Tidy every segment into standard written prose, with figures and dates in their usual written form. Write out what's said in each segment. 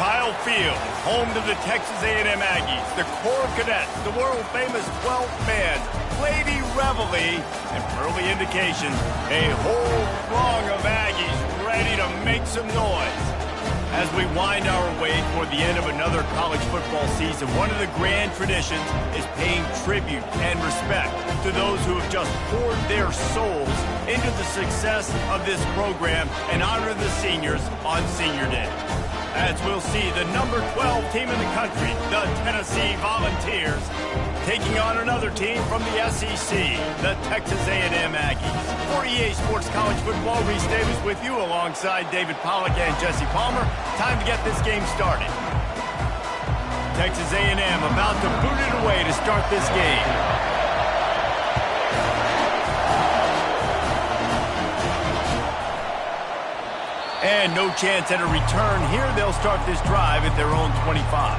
Kyle Field, home to the Texas A&M Aggies, the Corps of Cadets, the world-famous 12th man, Lady Reveille, and early indications, a whole throng of Aggies ready to make some noise. As we wind our way toward the end of another college football season, one of the grand traditions is paying tribute and respect to those who have just poured their souls into the success of this program and honor the seniors on Senior Day. As we'll see the number 12 team in the country, the Tennessee Volunteers, taking on another team from the SEC, the Texas A&M Aggies. For EA Sports College Football, Reese Davis with you alongside David Pollack and Jesse Palmer. Time to get this game started. Texas A&M about to boot it away to start this game. And no chance at a return here. They'll start this drive at their own 25.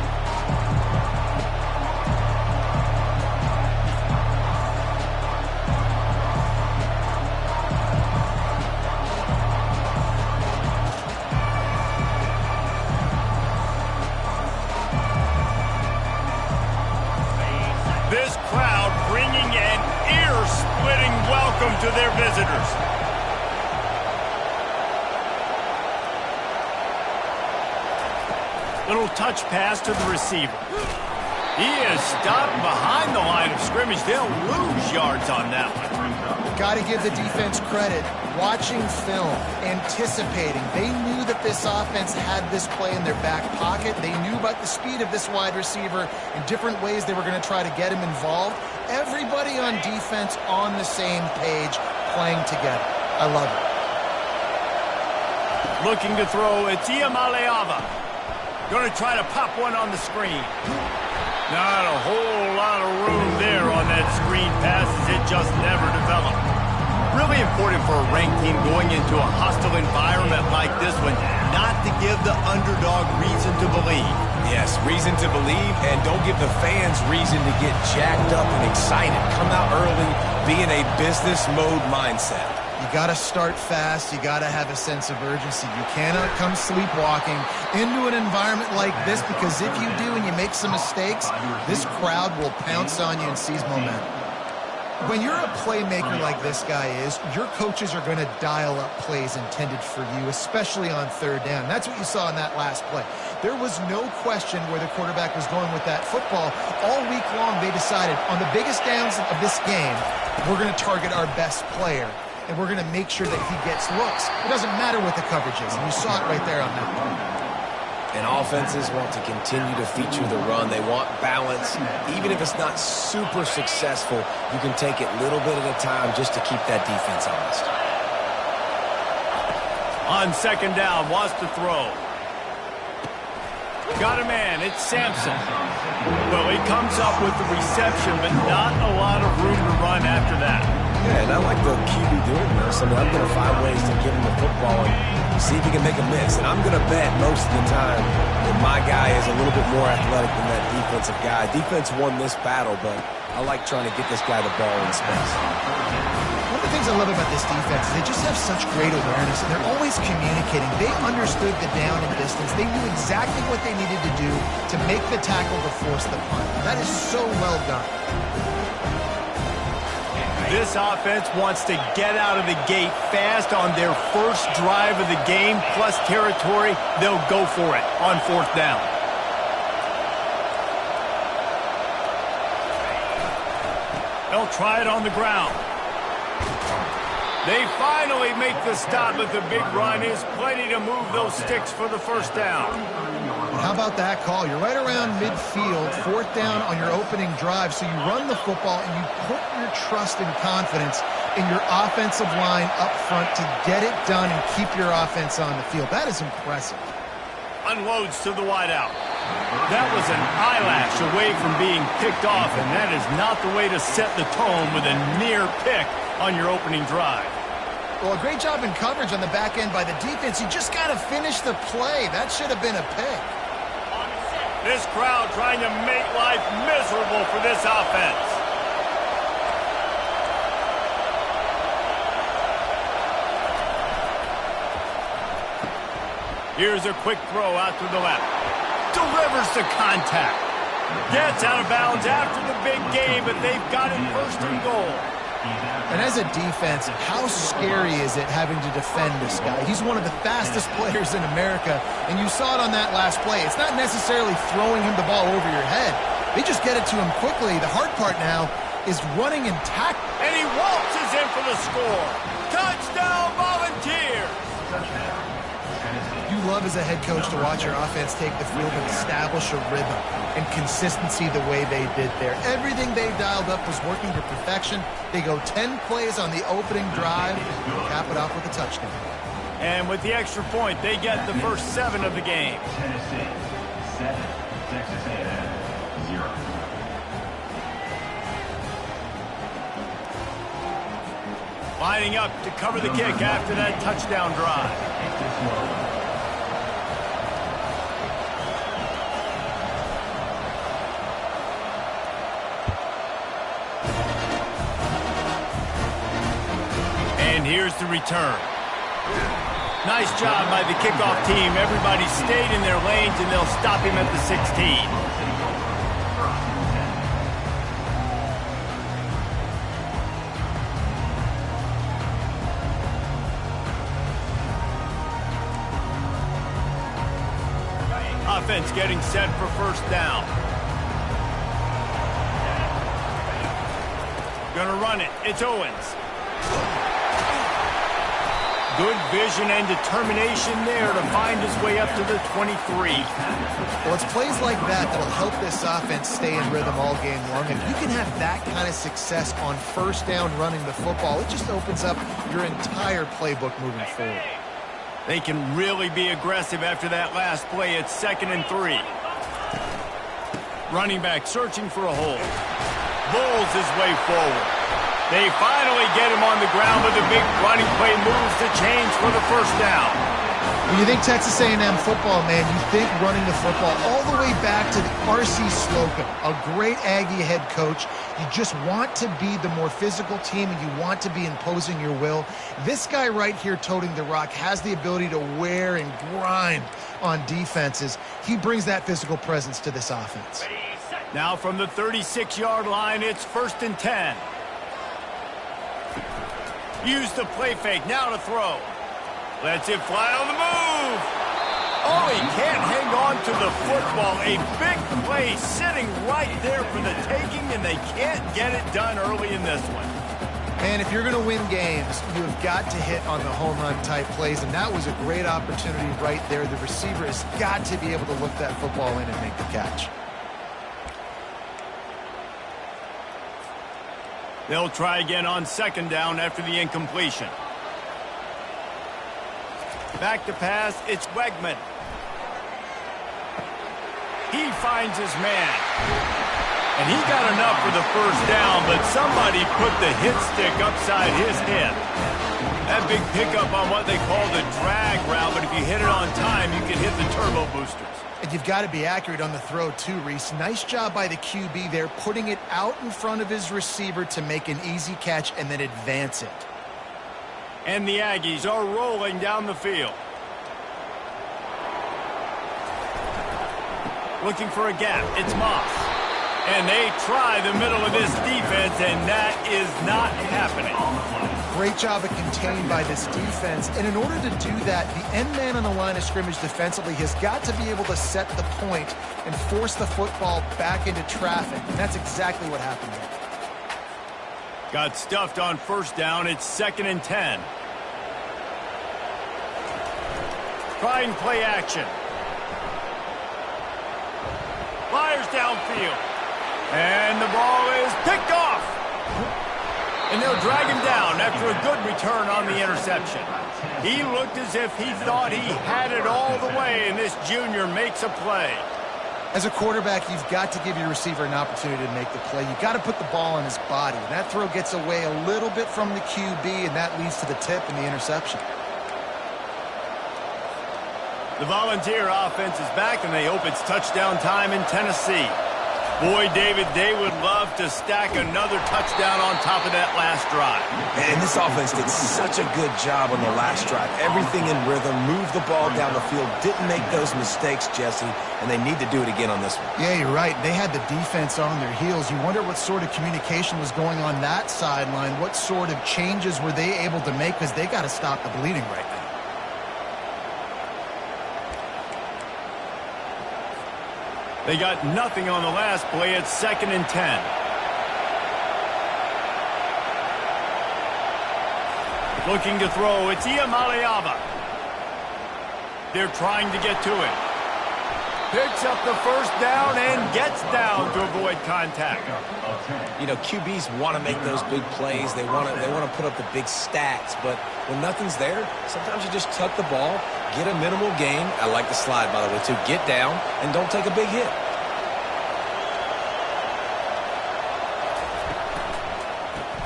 This crowd bringing an ear-splitting welcome to their visitors. Little touch pass to the receiver. He is stopped behind the line of scrimmage. They'll lose yards on that one. Got to give the defense credit. Watching film, anticipating. They knew that this offense had this play in their back pocket. They knew about the speed of this wide receiver and different ways they were going to try to get him involved. Everybody on defense on the same page, playing together. I love it. Looking to throw, it's Iamaleava. Going to try to pop one on the screen. Not a whole lot of room there on that screen pass as it just never developed. Really important for a ranked team going into a hostile environment like this one, not to give the underdog reason to believe. Yes, reason to believe, and don't give the fans reason to get jacked up and excited. Come out early, be in a business mode mindset. You got to start fast. You got to have a sense of urgency. You cannot come sleepwalking into an environment like this, because if you do and you make some mistakes, this crowd will pounce on you and seize momentum. When you're a playmaker like this guy is, your coaches are going to dial up plays intended for you, especially on third down. That's what you saw in that last play. There was no question where the quarterback was going with that football. All week long, they decided on the biggest downs of this game, we're going to target our best player. And we're going to make sure that he gets looks. It doesn't matter what the coverage is. And you saw it right there on that one. And offenses want to continue to feature the run. They want balance. Even if it's not super successful, you can take it little bit at a time just to keep that defense honest. On second down, wants to throw. Got a man. It's Sampson. Well, he comes up with the reception, but not a lot of room to run after that. Yeah, and I like the QB doing this. I mean, I'm going to find ways to give him the football and see if he can make a miss. And I'm going to bet most of the time that my guy is a little bit more athletic than that defensive guy. Defense won this battle, but I like trying to get this guy the ball in space. One of the things I love about this defense is they just have such great awareness, and they're always communicating. They understood the down and distance. They knew exactly what they needed to do to make the tackle to force the punt. That is so well done. This offense wants to get out of the gate fast on their first drive of the game, plus territory. They'll go for it on fourth down. They'll try it on the ground. They finally make the stop, but the big run is plenty to move those sticks for the first down. How about that call? You're right around midfield, fourth down on your opening drive, so you run the football and you put your trust and confidence in your offensive line up front to get it done and keep your offense on the field. That is impressive. Unloads to the wideout. That was an eyelash away from being picked off, and that is not the way to set the tone with a near pick on your opening drive. Well, a great job in coverage on the back end by the defense. You just got to finish the play. That should have been a pick. This crowd trying to make life miserable for this offense. Here's a quick throw out to the left. delivers the contact. Gets out of bounds after the big game, but they've got it first and goal. And as a defense, how scary is it having to defend this guy? He's one of the fastest players in America, and you saw it on that last play. It's not necessarily throwing him the ball over your head. They just get it to him quickly. The hard part now is running and tackling. And he waltzes in for the score. Touchdown, Volunteers! You love as a head coach to watch your offense take the field and establish a rhythm and consistency the way they did there. Everything they dialed up was working to perfection. They go 10 plays on the opening drive, cap it off with a touchdown. And with the extra point, they get the first 7 of the game. Tennessee 7, Texas A&M 0. Lining up to cover the kick after that touchdown drive. And here's the return. Nice job by the kickoff team. Everybody stayed in their lanes, and they'll stop him at the 16. Offense getting set for first down. Gonna run it. It's Owens. Good vision and determination there to find his way up to the 23. Well, it's plays like that that'll help this offense stay in rhythm all game long. And if you can have that kind of success on first down running the football, it just opens up your entire playbook moving forward. They can really be aggressive after that last play. It's 2nd and 3. Running back searching for a hole. Bulls his way forward. They finally get him on the ground, but the big running play moves the chains for the first down. When you think Texas A&M football, man, you think running the football all the way back to the R.C. Slocum, a great Aggie head coach. You just want to be the more physical team, and you want to be imposing your will. This guy right here toting the rock has the ability to wear and grind on defenses. He brings that physical presence to this offense. Now from the 36-yard line, it's 1st and 10. Use the play fake, now to throw. Lets it fly on the move. Oh, he can't hang on to the football. A big play sitting right there for the taking, and they can't get it done early in this one. Man, if you're going to win games, you have got to hit on the home run type plays, and that was a great opportunity right there. The receiver has got to be able to look that football in and make the catch. They'll try again on 2nd down after the incompletion. Back to pass, it's Wegman. He finds his man. And he got enough for the first down, but somebody put the hit stick upside his head. That big pickup on what they call the drag route, but if you hit it on time, you can hit the turbo boosters. And you've got to be accurate on the throw too, Reese. Nice job by the QB there, putting it out in front of his receiver to make an easy catch and then advance it. And the Aggies are rolling down the field. Looking for a gap, it's Moss. And they try the middle of this defense, and that is not happening. Great job of contained by this defense. And in order to do that, the end man on the line of scrimmage defensively has got to be able to set the point and force the football back into traffic. And that's exactly what happened there. Got stuffed on first down. It's 2nd and 10. Trying play action. Fires downfield. And the ball is picked off. And they'll drag him down after a good return on the interception. He looked as if he thought he had it all the way, and this junior makes a play. As a quarterback, you've got to give your receiver an opportunity to make the play. You've got to put the ball on his body. And that throw gets away a little bit from the QB, and that leads to the tip and the interception. The Volunteer offense is back, and they hope it's touchdown time in Tennessee. Boy, David, they would love to stack another touchdown on top of that last drive. And this offense did such a good job on the last drive. Everything in rhythm, moved the ball down the field, didn't make those mistakes, Jesse, and they need to do it again on this one. Yeah, you're right. They had the defense on their heels. You wonder what sort of communication was going on that sideline. What sort of changes were they able to make, because they got to stop the bleeding right now. They got nothing on the last play. It's 2nd and 10. Looking to throw. It's Iamaleava. They're trying to get to it. Picks up the first down and gets down to avoid contact. You know, QBs want to make those big plays. They want to put up the big stats. But when nothing's there, sometimes you just tuck the ball, get a minimal gain. I like the slide, by the way, too. Get down and don't take a big hit.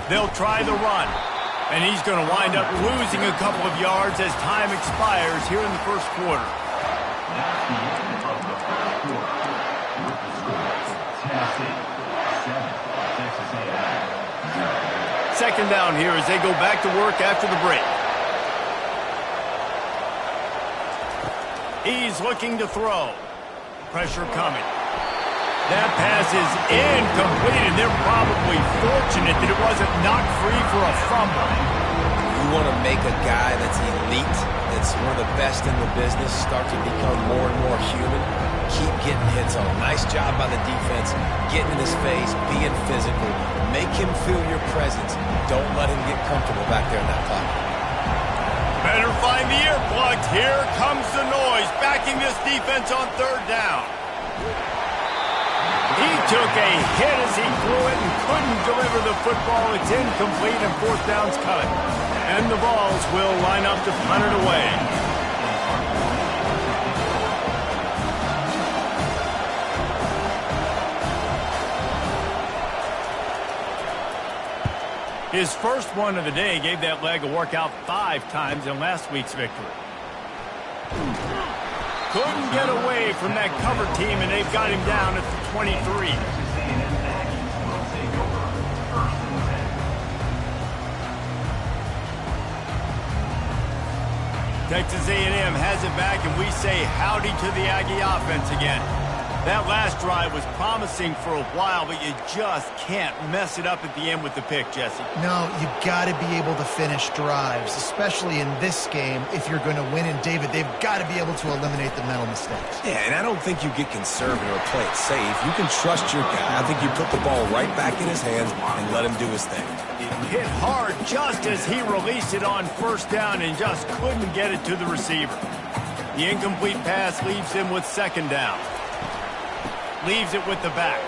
They'll try the run. And he's going to wind up losing a couple of yards as time expires here in the first quarter. That's the end of the first quarter. With the score, Tennessee 7, Texas A&M 0. Second down here as they go back to work after the break. He's looking to throw. Pressure coming. That pass is incomplete, and they're probably fortunate that it wasn't knocked free for a fumble. You want to make a guy that's elite, that's one of the best in the business, start to become more and more human. Keep getting hits on him. Nice job by the defense, getting in his face, being physical. Make him feel your presence. Don't let him get comfortable back there in that pocket. Better find the earplugs. Here comes the noise, backing this defense on third down. He took a hit as he threw it and couldn't deliver the football. It's incomplete and fourth down's cut. And the Vols will line up to punt it away. His first one of the day gave that leg a workout 5 times in last week's victory. Couldn't get away from that cover team, and they've got him down at the 23. Texas A&M has it back, and we say howdy to the Aggie offense again. That last drive was promising for a while, but you just can't mess it up at the end with the pick, Jesse. No, you got to be able to finish drives, especially in this game. If you're going to win, and David, they've got to be able to eliminate the mental mistakes. Yeah, and I don't think you get conservative or play it safe. You can trust your guy. I think you put the ball right back in his hands and let him do his thing. It hit hard just as he released it on first down and just couldn't get it to the receiver. The incomplete pass leaves him with second down. Leaves it with the back.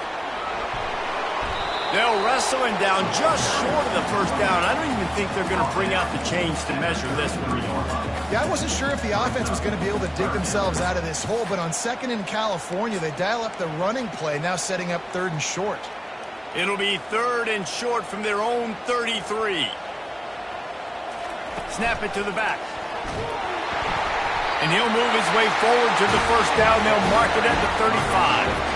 They'll wrestle him down just short of the first down. I don't even think they're going to bring out the chains to measure this one. Yeah, I wasn't sure if the offense was going to be able to dig themselves out of this hole, but on 2nd in California, they dial up the running play, now setting up 3rd and short. It'll be 3rd and short from their own 33. Snap it to the back. And he'll move his way forward to the first down. They'll mark it at the 35.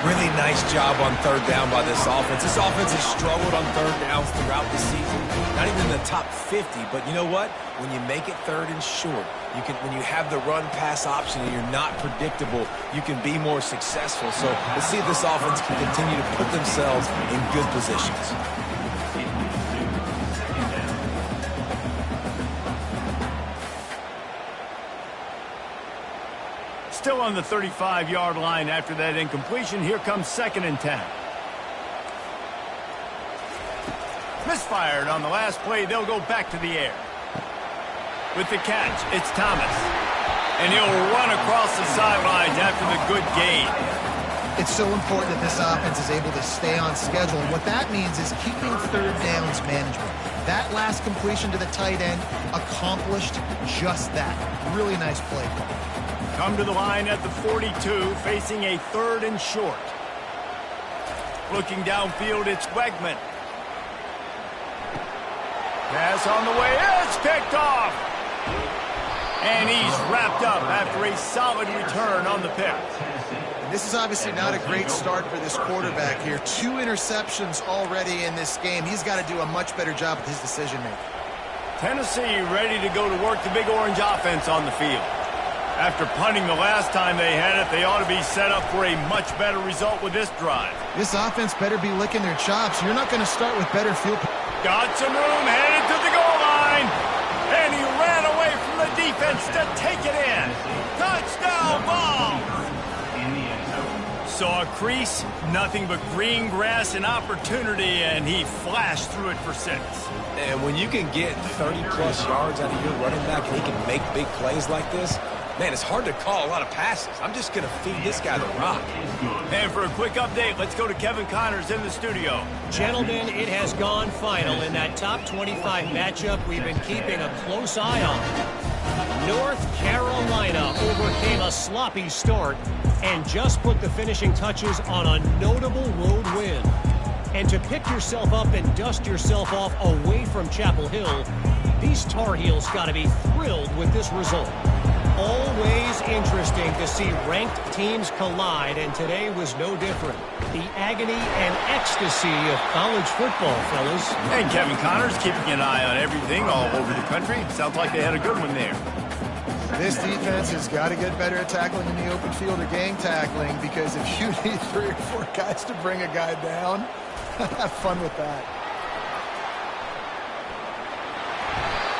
Really nice job on third down by this offense. This offense has struggled on third downs throughout the season. Not even in the top 50, but you know what? When you make it 3rd and short, when you have the run-pass option and you're not predictable, you can be more successful. So let's see if this offense can continue to put themselves in good positions. Still on the 35-yard line after that incompletion. Here comes 2nd and 10. Misfired on the last play. They'll go back to the air. With the catch, it's Thomas. And he'll run across the sidelines after the good gain. It's so important that this offense is able to stay on schedule. And what that means is keeping third downs management. That last completion to the tight end accomplished just that. Really nice play call. Come to the line at the 42, facing a 3rd and short. Looking downfield, it's Wegman. Pass on the way, it's picked off! And he's wrapped up after a solid return on the pick. This is obviously not a great start for this quarterback here. 2 interceptions already in this game. He's got to do a much better job with his decision-making. Tennessee ready to go to work the Big Orange offense on the field. After punting the last time they had it, they ought to be set up for a much better result with this drive. This offense better be licking their chops. You're not going to start with better field. Got some room, headed to the goal line. And he ran away from the defense to take it in. Touchdown ball. Saw a crease, nothing but green grass and opportunity, and he flashed through it for 6. And when you can get 30-plus yards out of your running back and he can make big plays like this, man, it's hard to call a lot of passes. I'm just going to feed this guy the rock. And for a quick update, let's go to Kevin Connors in the studio. Gentlemen, it has gone final in that top 25 matchup we've been keeping a close eye on. North Carolina overcame a sloppy start and just put the finishing touches on a notable road win. And to pick yourself up and dust yourself off away from Chapel Hill, these Tar Heels got to be thrilled with this result. Always interesting to see ranked teams collide, and today was no different. The agony and ecstasy of college football, fellas. And Kevin Connors keeping an eye on everything all over the country. Sounds like they had a good one there. This defense has got to get better at tackling in the open field or gang tackling, because if you need 3 or 4 guys to bring a guy down, have fun with that.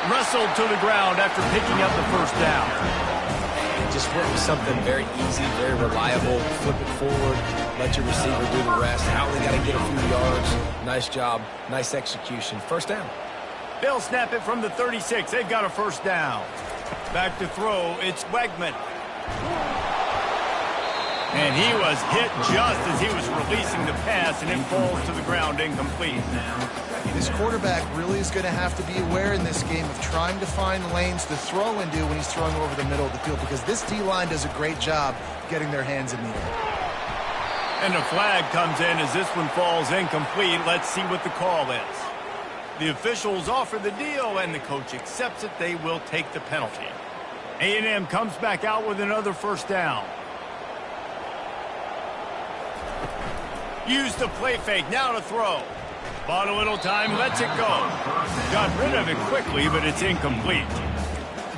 Wrestled to the ground after picking up the first down. And just went with something very easy, very reliable. Flip it forward, let your receiver do the rest. How only got to get a few yards. Nice job, nice execution. First down. They'll snap it from the 36. They've got a first down. Back to throw, it's Wegman. And he was hit just as he was releasing the pass, and it falls to the ground incomplete. This quarterback really is going to have to be aware in this game of trying to find lanes to throw into when he's throwing over the middle of the field, because this D-line does a great job getting their hands in the air. And a flag comes in as this one falls incomplete. Let's see what the call is. The officials offer the deal, and the coach accepts it. They will take the penalty. A&M comes back out with another first down. Use the play fake, now to throw. Bought a little time, lets it go. Got rid of it quickly, but it's incomplete.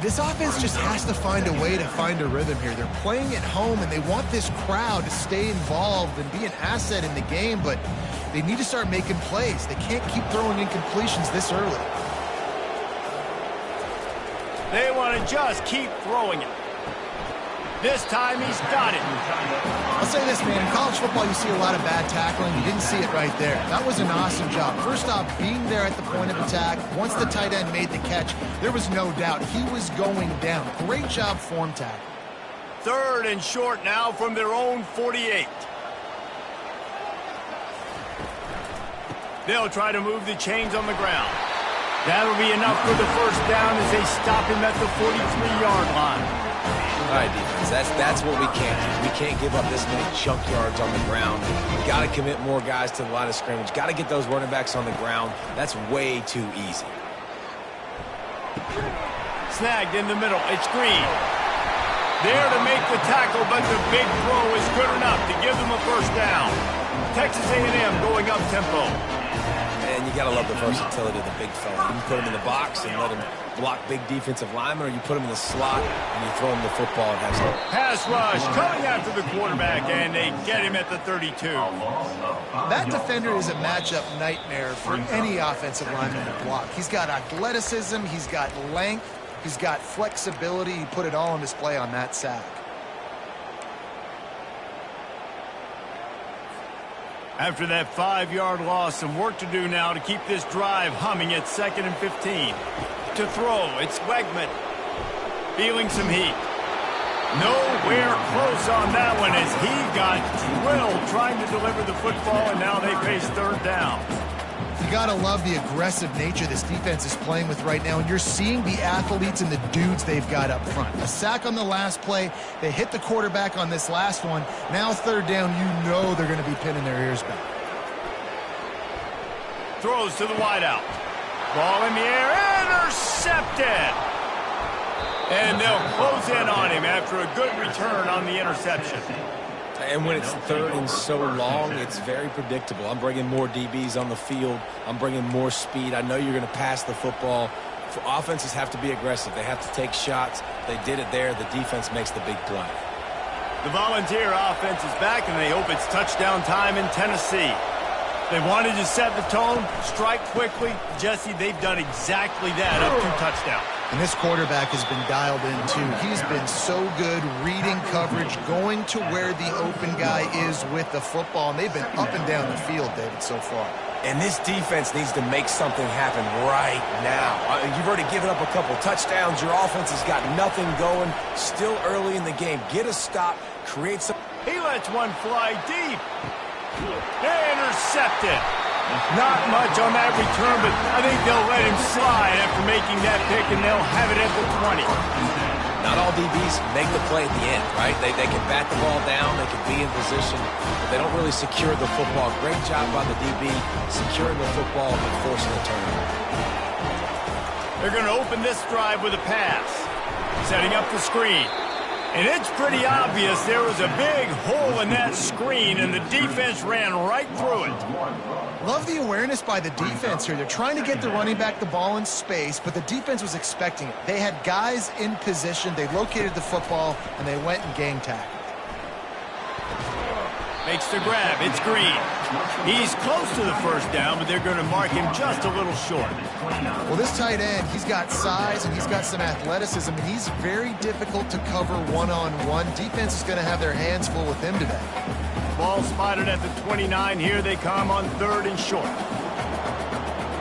This offense just has to find a way to find a rhythm here. They're playing at home, and they want this crowd to stay involved and be an asset in the game, but they need to start making plays. They can't keep throwing incompletions this early. They want to just keep throwing it. This time he's got it. I'll say this, man. In college football, you see a lot of bad tackling. You didn't see it right there. That was an awesome job. First off, being there at the point of attack. Once the tight end made the catch, there was no doubt he was going down. Great job form tackle. 3rd and short now from their own 48. They'll try to move the chains on the ground. That'll be enough for the first down as they stop him at the 43-yard line. All right, defense, that's what we can't do. We can't give up this many chunk yards on the ground. We've got to commit more guys to the line of scrimmage. Got to get those running backs on the ground. That's way too easy. Snagged in the middle. It's Green. There to make the tackle, but the big throw is good enough to give them a first down. Texas A&M going up tempo. And you got to love the versatility of the big fella. You can put him in the box and let him block big defensive linemen, or you put him in the slot and you throw him the football and have some. Pass rush coming after the quarterback, and they get him at the 32. That defender is a matchup nightmare for any offensive lineman to block. He's got athleticism, he's got length, he's got flexibility. He put it all on display on that sack. After that 5-yard loss, some work to do now to keep this drive humming at 2nd and 15. To throw, it's Wegman. Feeling some heat. Nowhere close on that one as he got drilled trying to deliver the football, and now they face 3rd down. You got to love the aggressive nature this defense is playing with right now, and you're seeing the athletes and the dudes they've got up front. A sack on the last play. They hit the quarterback on this last one. Now 3rd down, you know they're going to be pinning their ears back. Throws to the wideout. Ball in the air, intercepted. And they'll close in on him after a good return on the interception. And when it's third and so long, it's very predictable. I'm bringing more DBs on the field. I'm bringing more speed. I know you're going to pass the football. Offenses have to be aggressive. They have to take shots. They did it there. The defense makes the big play. The Volunteer offense is back, and they hope it's touchdown time in Tennessee. They wanted to set the tone, strike quickly. Jesse, they've done exactly that up to touchdown. And this quarterback has been dialed in, too. He's been so good reading coverage, going to where the open guy is with the football. And they've been up and down the field, David, so far. And this defense needs to make something happen right now. You've already given up a couple touchdowns. Your offense has got nothing going. Still early in the game. Get a stop. Create some... He lets one fly deep. Intercepted. Not much on that return, but I think they'll let him slide after making that pick, and they'll have it at the 20. Not all DBs make the play at the end, right? They can bat the ball down, they can be in position, but they don't really secure the football. Great job by the DB securing the football and forcing the turnover. They're going to open this drive with a pass. Setting up the screen. And it's pretty obvious there was a big hole in that screen, and the defense ran right through it. Love the awareness by the defense here. They're trying to get the running back the ball in space, but the defense was expecting it. They had guys in position. They located the football, and they went and gang tackled. Makes the grab. It's Green. He's close to the first down, but they're going to mark him just a little short. Well, this tight end, he's got size and he's got some athleticism, and he's very difficult to cover one-on-one. Defense is going to have their hands full with him today. Ball spotted at the 29. Here they come on third and short.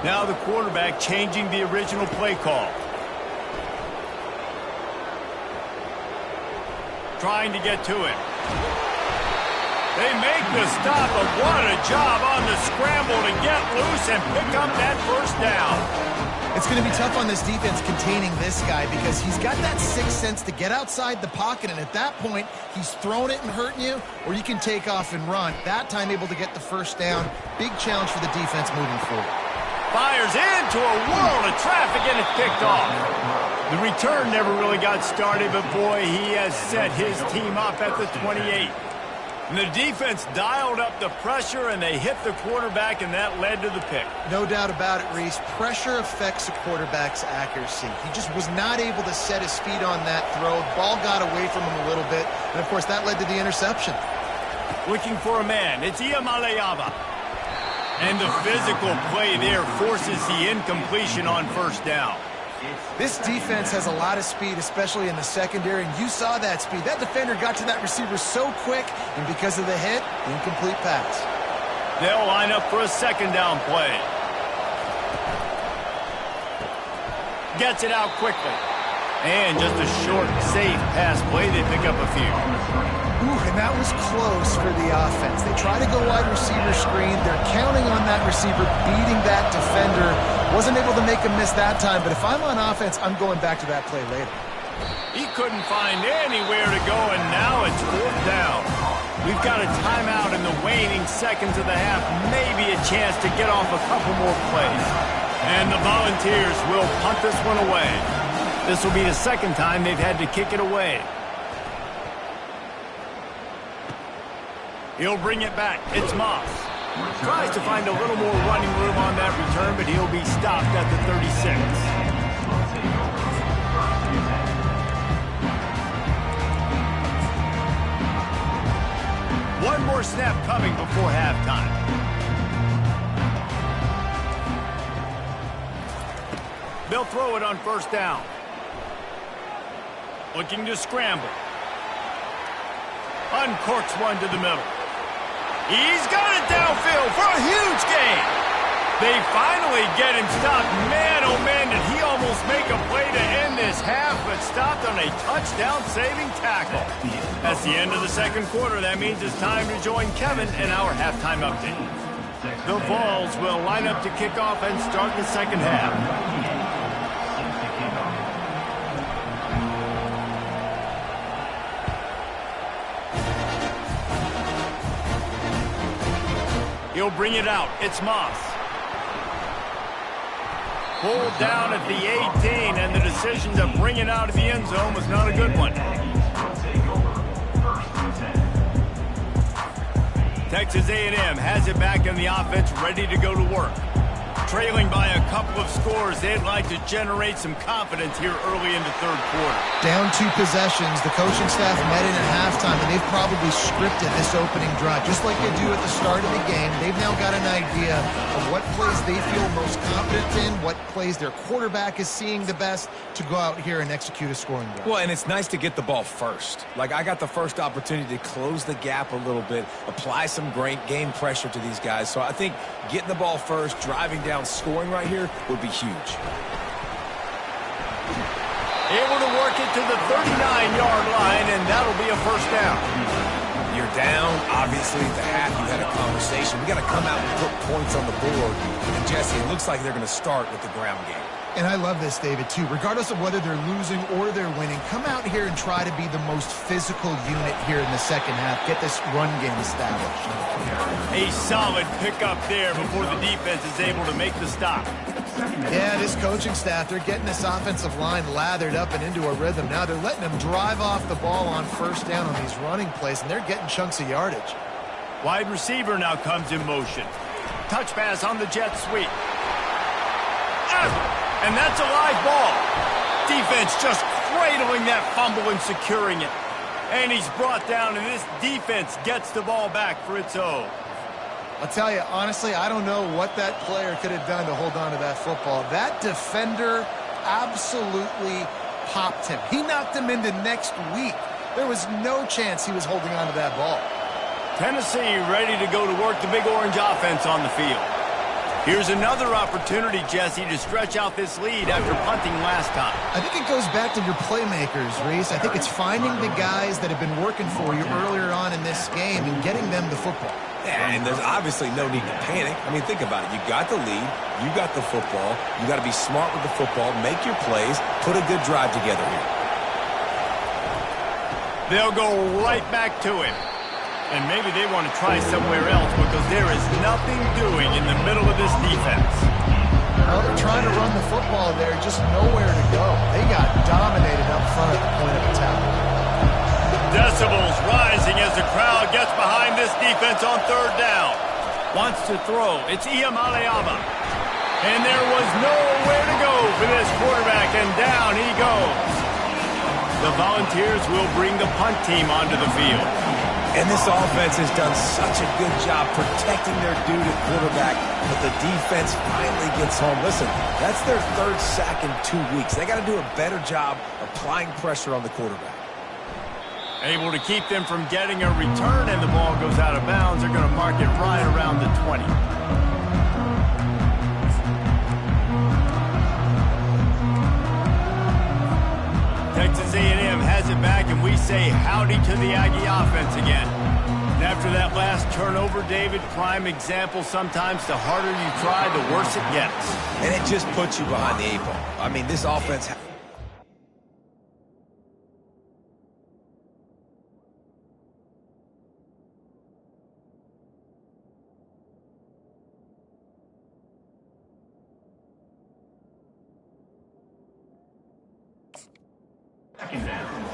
Now the quarterback changing the original play call. Trying to get to it. They make the stop, but what a job on the scramble to get loose and pick up that first down. It's going to be tough on this defense containing this guy because he's got that sixth sense to get outside the pocket, and at that point, he's throwing it and hurting you, or you can take off and run. That time able to get the first down. Big challenge for the defense moving forward. Fires into a world of traffic, and it's picked off. The return never really got started, but boy, he has set his team up at the 28. And the defense dialed up the pressure, and they hit the quarterback, and that led to the pick. No doubt about it, Reese. Pressure affects a quarterback's accuracy. He just was not able to set his feet on that throw. Ball got away from him a little bit, and, of course, that led to the interception. Looking for a man. It's Iamaleava. And the physical play there forces the incompletion on first down. This defense has a lot of speed, especially in the secondary, and you saw that speed. That defender got to that receiver so quick, and because of the hit, incomplete pass. They'll line up for a second down play. Gets it out quickly. And just a short, safe pass play. They pick up a few. Ooh, and that was close for the offense. They try to go wide receiver screen. They're counting on that receiver beating that defender. Wasn't able to make a miss that time, but if I'm on offense, I'm going back to that play later. He couldn't find anywhere to go, and now it's fourth down. We've got a timeout in the waning seconds of the half, maybe a chance to get off a couple more plays. And the Volunteers will punt this one away. This will be the second time they've had to kick it away. He'll bring it back. It's Moss. Tries to find a little more running room on that return, but he'll be stopped at the 36. One more snap coming before halftime. They'll throw it on first down. Looking to scramble. Uncorks one to the middle. He's got it downfield for a huge gain. They finally get him stopped. Man, oh man, did he almost make a play to end this half, but stopped on a touchdown-saving tackle. That's the end of the second quarter. That means it's time to join Kevin in our halftime update. The Vols will line up to kick off and start the second half. He'll bring it out. It's Moss. Pulled down at the 18, and the decision to bring it out of the end zone was not a good one. Texas A&M has it back in the offense, ready to go to work. Trailing by a couple of scores, they'd like to generate some confidence here early in the third quarter. Down 2 possessions, the coaching staff met in at halftime, and they've probably scripted this opening drive. Just like they do at the start of the game, they've now got an idea of what plays they feel most confident in, what plays their quarterback is seeing the best to go out here and execute a scoring drive. Well, and it's nice to get the ball first. Like, I got the first opportunity to close the gap a little bit, apply some great game pressure to these guys. So I think getting the ball first, driving down, scoring right here would be huge. Able to work it to the 39-yard line, and that'll be a first down. You're down. Obviously, at the half, you had a conversation. We got to come out and put points on the board. And, Jesse, it looks like they're going to start with the ground game. And I love this, David, too. Regardless of whether they're losing or they're winning, come out here and try to be the most physical unit here in the second half. Get this run game established. A solid pickup there before the defense is able to make the stop. Yeah, this coaching staff, they're getting this offensive line lathered up and into a rhythm. Now they're letting them drive off the ball on first down on these running plays, and they're getting chunks of yardage. Wide receiver now comes in motion. Touch pass on the jet sweep. And that's a live ball. Defense just cradling that fumble and securing it. And he's brought down, and this defense gets the ball back for its own. I'll tell you, honestly, I don't know what that player could have done to hold on to that football. That defender absolutely popped him. He knocked him into next week. There was no chance he was holding on to that ball. Tennessee ready to go to work the Big Orange offense on the field. Here's another opportunity, Jesse, to stretch out this lead after punting last time. I think it goes back to your playmakers, Reese. I think it's finding the guys that have been working for you earlier on in this game and getting them the football. Yeah, and there's obviously no need to panic. I mean, think about it. You got the lead. You got the football. You got to be smart with the football. Make your plays. Put a good drive together here. They'll go right back to him. And maybe they want to try somewhere else because there is nothing doing in the middle of this defense. Well, they're trying to run the football there, just nowhere to go. They got dominated up front at the point of attack. Decibels rising as the crowd gets behind this defense on third down. Wants to throw. It's Iamaleava. And there was nowhere to go for this quarterback, and down he goes. The Volunteers will bring the punt team onto the field. And this offense has done such a good job protecting their dude at quarterback, but the defense finally gets home. Listen, that's their third sack in 2 weeks. They got to do a better job applying pressure on the quarterback. Able to keep them from getting a return, and the ball goes out of bounds. They're going to mark it right around the 20. Texas A&M has it back, and we say howdy to the Aggie offense again. And after that last turnover, David, prime example sometimes the harder you try, the worse it gets. And it just puts you behind the 8 ball. I mean, this offense...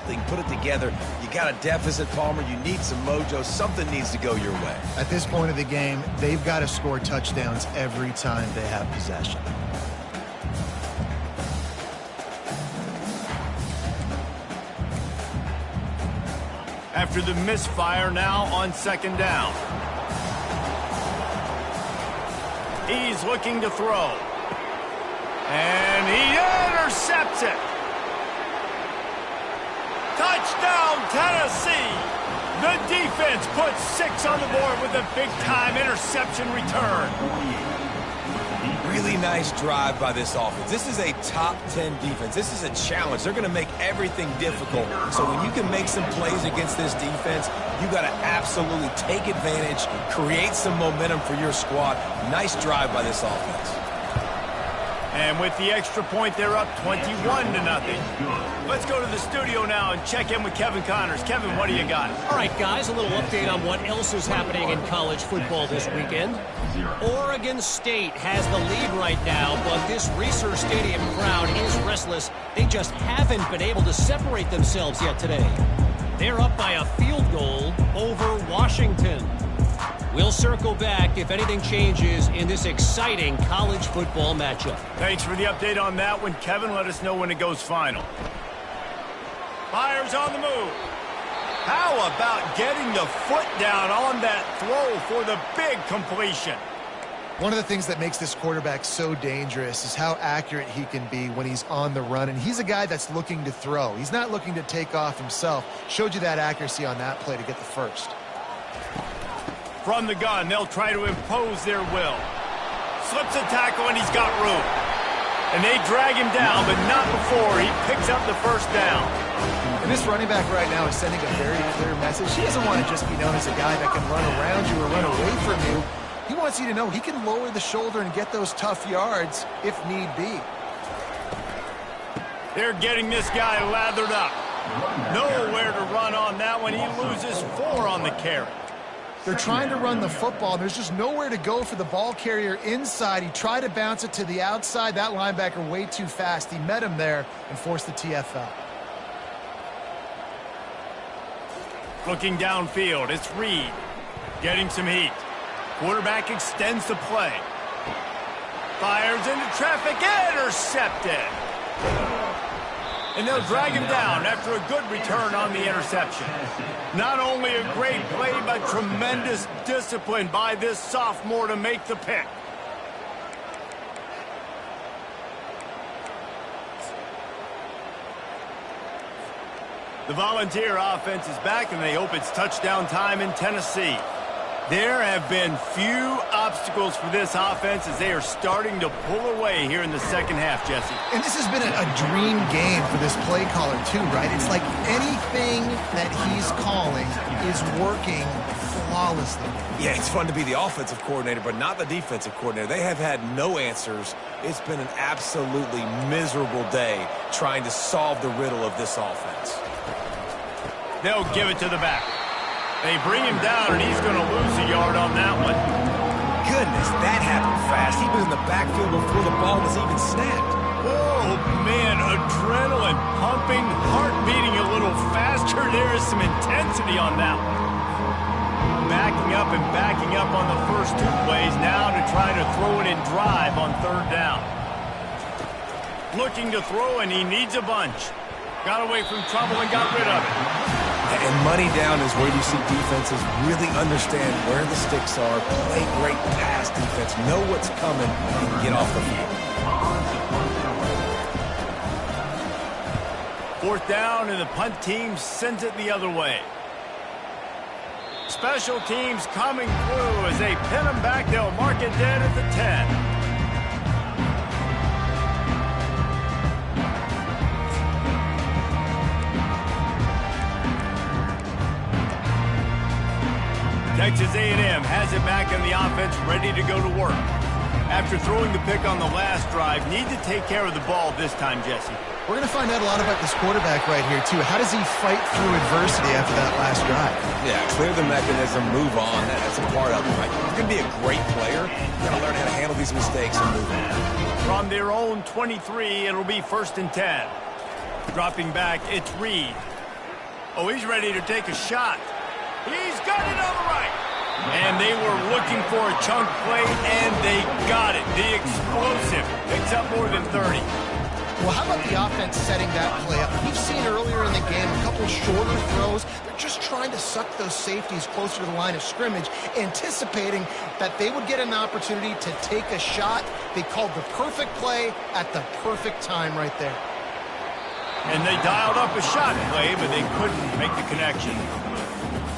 They can put it together. You got a deficit, Palmer. You need some mojo. Something needs to go your way. At this point of the game, they've got to score touchdowns every time they have possession. After the misfire, now on second down. He's looking to throw. And he intercepts it. Touchdown, Tennessee! The defense puts 6 on the board with a big-time interception return. Really nice drive by this offense. This is a top 10 defense. This is a challenge. They're going to make everything difficult. So when you can make some plays against this defense, you got to absolutely take advantage, create some momentum for your squad. Nice drive by this offense. And with the extra point, they're up 21-0. Let's go to the studio now and check in with Kevin Connors. Kevin, what do you got? All right, guys, a little update on what else is happening in college football this weekend. Oregon State has the lead right now, but this Reser Stadium crowd is restless. They just haven't been able to separate themselves yet today. They're up by a field goal over Washington. We'll circle back if anything changes in this exciting college football matchup. Thanks for the update on that one, Kevin. Let us know when it goes final. Fires on the move. How about getting the foot down on that throw for the big completion? One of the things that makes this quarterback so dangerous is how accurate he can be when he's on the run. And he's a guy that's looking to throw. He's not looking to take off himself. Showed you that accuracy on that play to get the first. From the gun, they'll try to impose their will. Slips a tackle, and he's got room. And they drag him down, but not before he picks up the first down. And this running back right now is sending a very clear message. He doesn't want to just be known as a guy that can run around you or run away from you. He wants you to know he can lower the shoulder and get those tough yards if need be. They're getting this guy lathered up. Nowhere to run on that one. He loses 4 on the carry. They're trying to run the football. There's just nowhere to go for the ball carrier inside. He tried to bounce it to the outside. That linebacker way too fast. He met him there and forced the TFL. Looking downfield, it's Reed getting some heat. Quarterback extends the play. Fires into traffic, intercepted. And they'll drag him down after a good return on the interception. Not only a great play, but tremendous discipline by this sophomore to make the pick. The Volunteer offense is back, and they hope it's touchdown time in Tennessee. There have been few obstacles for this offense as they are starting to pull away here in the second half, Jesse. And this has been a dream game for this play caller, too, right? It's like anything that he's calling is working flawlessly. Yeah, it's fun to be the offensive coordinator, but not the defensive coordinator. They have had no answers. It's been an absolutely miserable day trying to solve the riddle of this offense. They'll give it to the back. They bring him down, and he's going to lose a yard on that one. Goodness, that happened fast. He was in the backfield before the ball was even snapped. Oh, man, adrenaline pumping, heart beating a little faster. There is some intensity on that one. Backing up and backing up on the first 2 plays, now to try to throw it and drive on 3rd down. Looking to throw, and he needs a bunch. Got away from trouble and got rid of it. And money down is where you see defenses really understand where the sticks are, play great pass defense, know what's coming, and get off the field. 4th down, and the punt team sends it the other way. Special teams coming through as they pin them back. They'll mark it dead at the 10. Texas A&M has it back in the offense, ready to go to work. After throwing the pick on the last drive, need to take care of the ball this time, Jesse. We're going to find out a lot about this quarterback right here, too. How does he fight through adversity after that last drive? Yeah, clear the mechanism, move on. That's a part of it, right? You're going to be a great player. You've got to learn how to handle these mistakes and move on. From their own 23, it'll be 1st and 10. Dropping back, it's Reed. Oh, he's ready to take a shot. He's got it on the right. And they were looking for a chunk play, and they got it. The explosive picks up more than 30. Well, how about the offense setting that play up? We've seen earlier in the game a couple shorter throws. They're just trying to suck those safeties closer to the line of scrimmage, anticipating that they would get an opportunity to take a shot. They called the perfect play at the perfect time right there. And they dialed up a shot play, but they couldn't make the connection.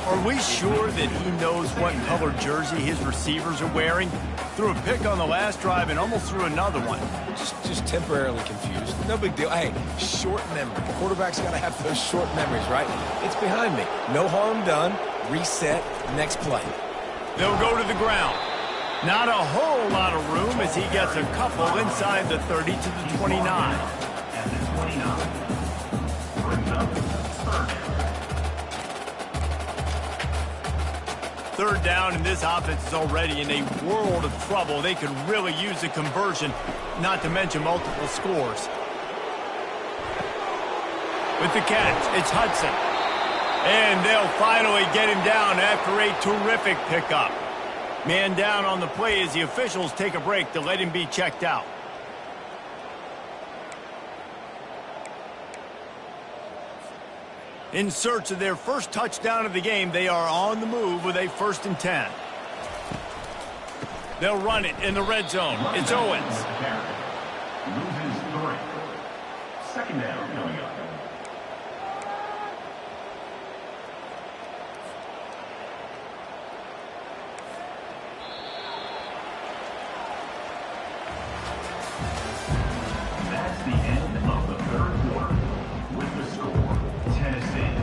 Are we sure that he knows what color jersey his receivers are wearing? Threw a pick on the last drive and almost threw another one. Just temporarily confused. No big deal. Hey, short memory. Quarterback's got to have those short memories, right? It's behind me. No harm done. Reset. Next play. They'll go to the ground. Not a whole lot of room as he gets a couple inside the 30 to the 29. And the 29 brings up 3rd down, and this offense is already in a world of trouble. They could really use a conversion, not to mention multiple scores. With the catch, it's Hudson. And they'll finally get him down after a terrific pickup. Man down on the play as the officials take a break to let him be checked out. In search of their first touchdown of the game, they are on the move with a 1st and 10. They'll run it in the red zone. It's Owens. Loses 3. 2nd down coming up. That's the end of the 3rd quarter. With the score, Tennessee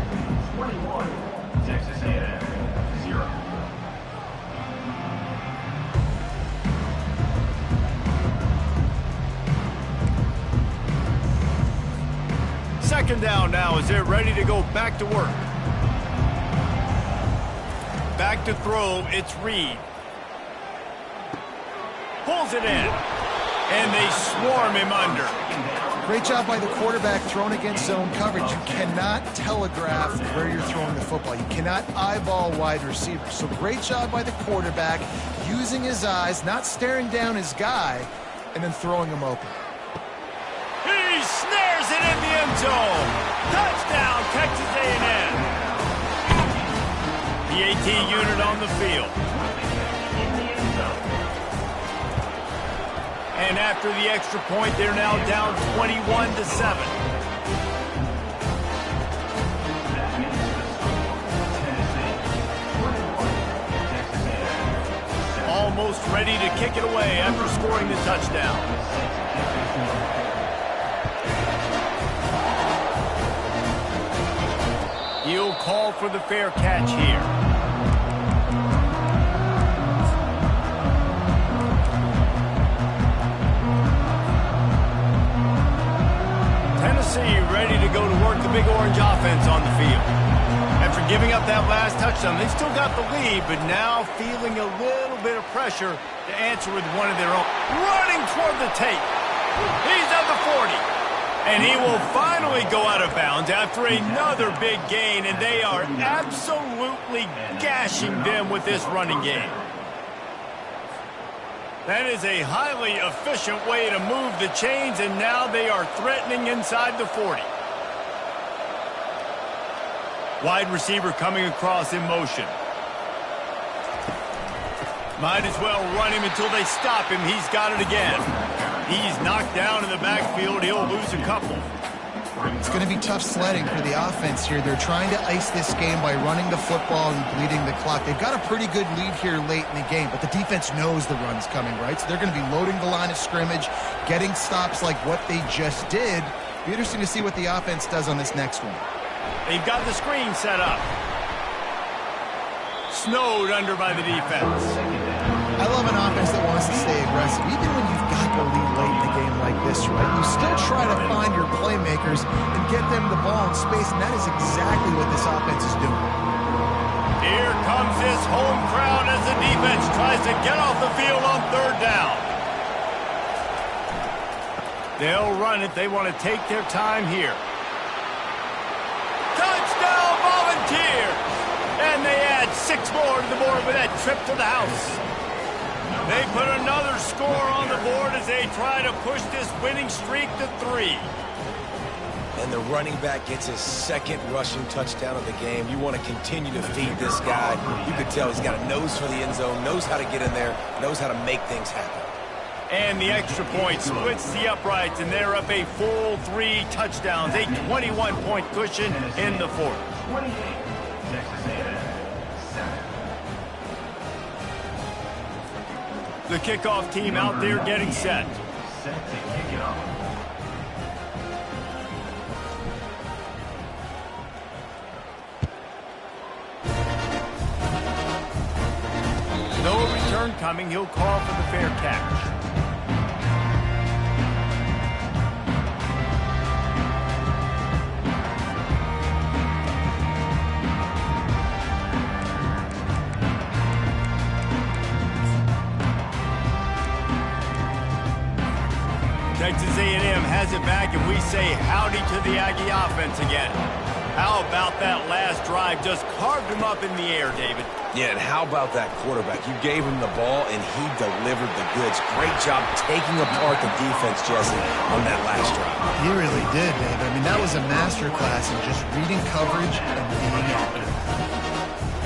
21, Texas A&M 0. Second down now as they're ready to go back to work. Back to throw, it's Reed. Pulls it in, and they swarm him under. Great job by the quarterback throwing against zone coverage. You cannot telegraph where you're throwing the football. You cannot eyeball wide receivers. So great job by the quarterback using his eyes, not staring down his guy, and then throwing him open. He snares it in the end zone. Touchdown, Texas A&M. The AT unit on the field. And after the extra point, they're now down 21-7. Almost ready to kick it away after scoring the touchdown. He'll call for the fair catch here. Tennessee ready to go to work the Big Orange offense on the field. After giving up that last touchdown, they still got the lead, but now feeling a little bit of pressure to answer with one of their own. Running toward the tape. He's at the 40. And he will finally go out of bounds after another big gain, and they are absolutely gashing them with this running game. That is a highly efficient way to move the chains, and now they are threatening inside the 40. Wide receiver coming across in motion. Might as well run him until they stop him. He's got it again. He's knocked down in the backfield. He'll lose a couple. It's going to be tough sledding for the offense here. They're trying to ice this game by running the football and bleeding the clock. They've got a pretty good lead here late in the game, but the defense knows the run's coming, right? So they're going to be loading the line of scrimmage, getting stops like what they just did. Be interesting to see what the offense does on this next one. They've got the screen set up. Snowed under by the defense. I love an offense that wants to stay aggressive. Even when you've got the lead late in the game like this, right? You still try to find your playmakers and get them the ball in space, and that is exactly what this offense is doing. Here comes this home crowd as the defense tries to get off the field on 3rd down. They'll run it. They want to take their time here. Touchdown, Volunteers! And they add 6 more to the board with that trip to the house. They put another score on the board as they try to push this winning streak to 3. And the running back gets his 2nd rushing touchdown of the game. You want to continue to feed this guy. You could tell he's got a nose for the end zone, knows how to get in there, knows how to make things happen. And the extra point splits the uprights, and they're up a full 3 touchdowns, a 21-point cushion in the 4th. 28, Texas A&M 7. The kickoff team out there getting set. Set to kick it off. No return coming. He'll call for the fair catch. Texas A&M has it back, and we say howdy to the Aggie offense again. How about that last drive? Just carved him up in the air, David. Yeah, and how about that quarterback? You gave him the ball, and he delivered the goods. Great job taking apart the defense, Jesse, on that last drive. He really did, Dave. I mean, that was a masterclass in just reading coverage and being accurate.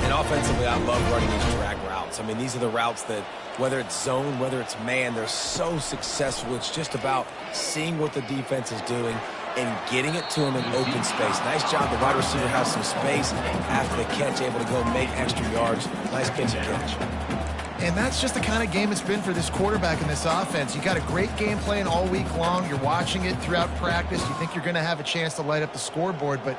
And offensively, I love running these drag routes. I mean, these are the routes that, whether it's zone, whether it's man, they're so successful. It's just about seeing what the defense is doing and getting it to him in open space. Nice job. The wide receiver has some space after the catch, able to go make extra yards. Nice pitch and catch. And that's just the kind of game it's been for this quarterback in this offense. You got a great game plan all week long. You're watching it throughout practice. You think you're going to have a chance to light up the scoreboard, but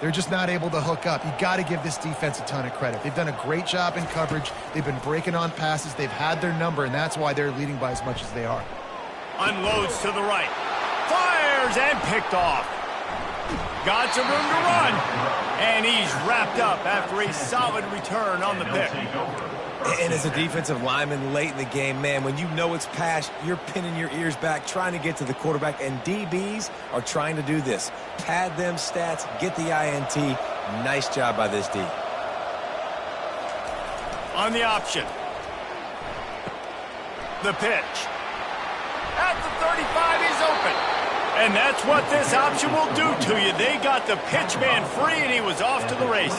they're just not able to hook up. You got to give this defense a ton of credit. They've done a great job in coverage. They've been breaking on passes. They've had their number, and that's why they're leading by as much as they are. Unloads to the right. Fires and picked off. Got some room to run. And he's wrapped up after a solid return on the pick. And as a defensive lineman late in the game, man, when you know it's passed, you're pinning your ears back, trying to get to the quarterback, and DBs are trying to do this. Pad them stats, get the INT. Nice job by this D. On the option. The pitch. At the 35, he's open. And that's what this option will do to you. They got the pitch man free, and he was off to the races.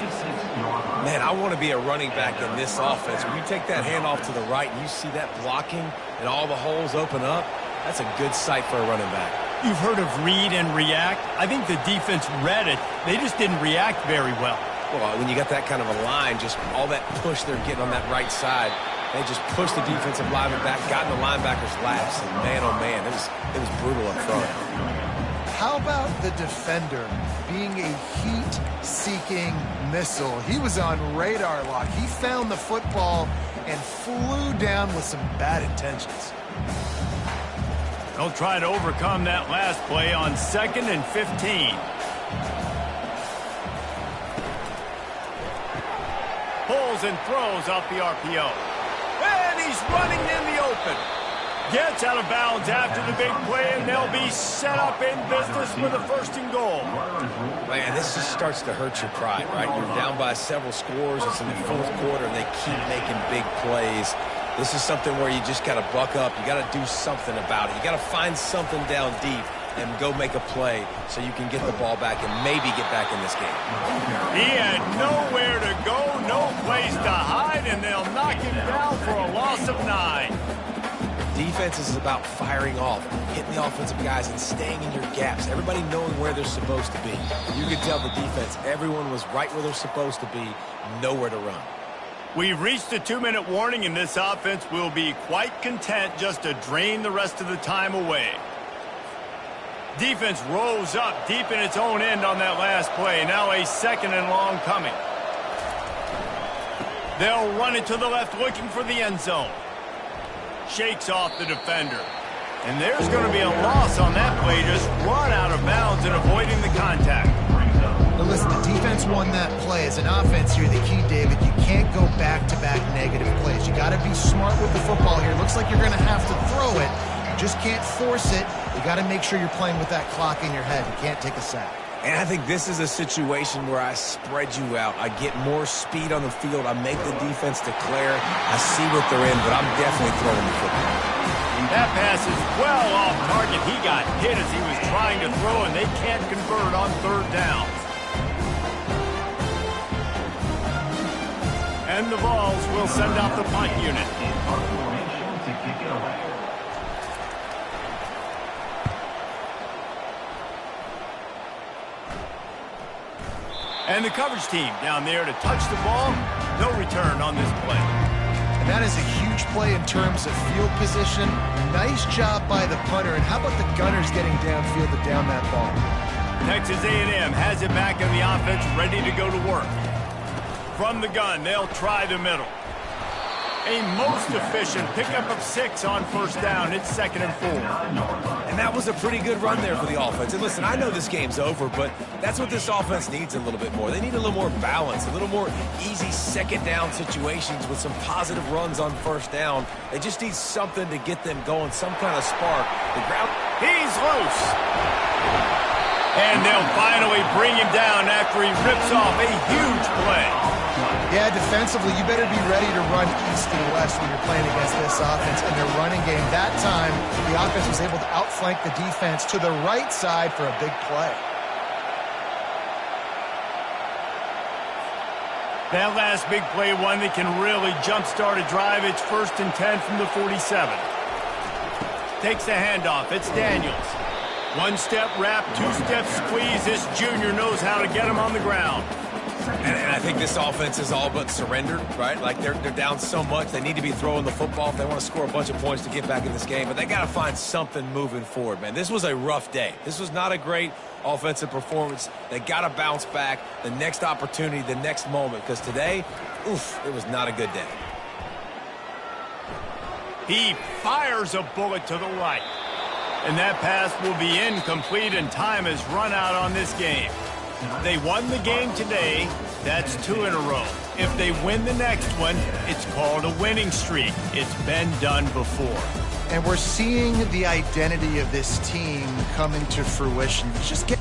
Man, I want to be a running back in this offense. When you take that handoff to the right and you see that blocking and all the holes open up, that's a good sight for a running back. You've heard of read and react. I think the defense read it. They just didn't react very well. Well, when you got that kind of a line, just all that push they're getting on that right side, they just pushed the defensive lineman back, got in the linebacker's laps, and man, oh man, it was brutal up front. How about the defender being a heat-seeking missile? He was on radar lock. He found the football and flew down with some bad intentions. They'll try to overcome that last play on 2nd and 15. Pulls and throws off the RPO. And he's running in the open. Gets out of bounds after the big play, and they'll be set up in business with a 1st and goal. Man, this just starts to hurt your pride, right? You're down by several scores. It's in the 4th quarter, and they keep making big plays. This is something where you just got to buck up. You got to do something about it. You got to find something down deep and go make a play so you can get the ball back and maybe get back in this game. He had nowhere to go, no place to hide, and they'll knock him down for a loss of 9. Defense is about firing off, hitting the offensive guys, and staying in your gaps. Everybody knowing where they're supposed to be. You could tell the defense, everyone was right where they're supposed to be, nowhere to run. We've reached the 2-minute warning, and this offense will be quite content just to drain the rest of the time away. Defense rose up deep in its own end on that last play. Now a 2nd and long coming. They'll run it to the left, looking for the end zone. Shakes off the defender. And there's going to be a loss on that play, just run out of bounds and avoiding the contact. Now listen, the defense won that play. As an offense here, the key, David, you can't go back-to-back negative plays. You got to be smart with the football here. Looks like you're going to have to throw it. You just can't force it. You got to make sure you're playing with that clock in your head. You can't take a sack. And I think this is a situation where I spread you out. I get more speed on the field. I make the defense declare. I see what they're in, but I'm definitely throwing the football. That pass is well off target. He got hit as he was trying to throw, and they can't convert on 3rd down. And the Vols will send out the punt unit. And the coverage team down there to touch the ball. No return on this play. And that is a huge play in terms of field position. Nice job by the punter. And how about the Gunners getting downfield to down that ball? Texas A&M has it back in the offense, ready to go to work. From the gun, they'll try the middle. A most efficient pickup of 6 on 1st down. It's 2nd and 4. And that was a pretty good run there for the offense. And listen, I know this game's over, but that's what this offense needs a little bit more. They need a little more balance, a little more easy 2nd down situations with some positive runs on 1st down. They just need something to get them going, some kind of spark. The ground. He's loose. And they'll finally bring him down after he rips off a huge play. Yeah, defensively, you better be ready to run east and west when you're playing against this offense and their running game. That time, the offense was able to outflank the defense to the right side for a big play. That last big play, one that can really jumpstart a drive. It's 1st and 10 from the 47. Takes the handoff. It's Daniels. One-step wrap, two-step squeeze. This junior knows how to get him on the ground. And I think this offense is all but surrendered, right? Like they're down so much. They need to be throwing the football if they want to score a bunch of points to get back in this game. But they got to find something moving forward, man. This was a rough day. This was not a great offensive performance. They got to bounce back the next opportunity, the next moment. Because today, oof, it was not a good day. He fires a bullet to the right. And that pass will be incomplete, and time has run out on this game. They won the game today. That's 2 in a row. If they win the next one, it's called a winning streak. It's been done before. And we're seeing the identity of this team coming to fruition. Just get